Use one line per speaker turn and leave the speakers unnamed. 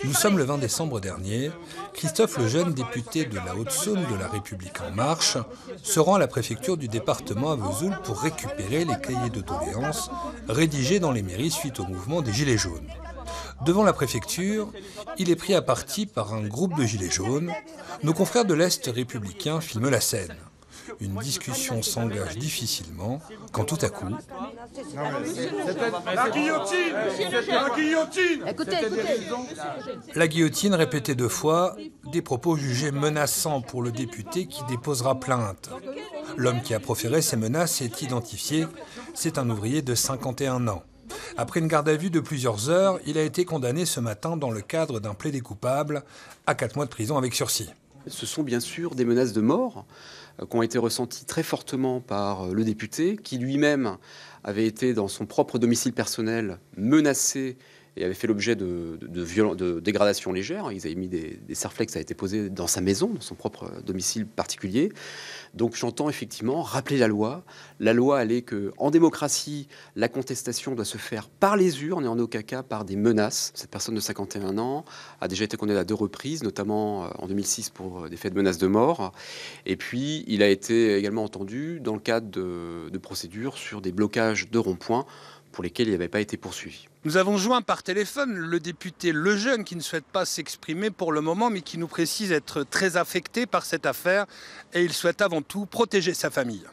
Nous sommes le 20 décembre dernier. Christophe Lejeune, député de la Haute-Saône de La République En Marche, se rend à la préfecture du département à Vesoul pour récupérer les cahiers de doléances rédigés dans les mairies suite au mouvement des Gilets jaunes. Devant la préfecture, il est pris à partie par un groupe de Gilets jaunes. Nos confrères de l'Est républicain filment la scène. Une discussion s'engage difficilement quand tout à coup...
La guillotine! La guillotine!
Écoutez.
La guillotine répétée 2 fois, des propos jugés menaçants pour le député qui déposera plainte. L'homme qui a proféré ces menaces est identifié, c'est un ouvrier de 51 ans. Après une garde à vue de plusieurs heures, il a été condamné ce matin dans le cadre d'un plaidé coupable à 4 mois de prison avec sursis.
Ce sont bien sûr des menaces de mort qui ont été ressenties très fortement par le député, qui lui-même avait été dans son propre domicile personnel menacé et avait fait l'objet de dégradations légères. Ils avaient mis des serflex, ça a été posé dans sa maison, dans son propre domicile particulier. Donc j'entends effectivement rappeler la loi. La loi, elle est qu'en démocratie, la contestation doit se faire par les urnes et en aucun cas par des menaces. Cette personne de 51 ans a déjà été condamnée à 2 reprises, notamment en 2006 pour des faits de menaces de mort. Et puis il a été également entendu dans le cadre de procédures sur des blocages de ronds-points pour lesquels il n'avait pas été poursuivi.
Nous avons joint par téléphone le député Lejeune qui ne souhaite pas s'exprimer pour le moment mais qui nous précise être très affecté par cette affaire et il souhaite avant tout protéger sa famille.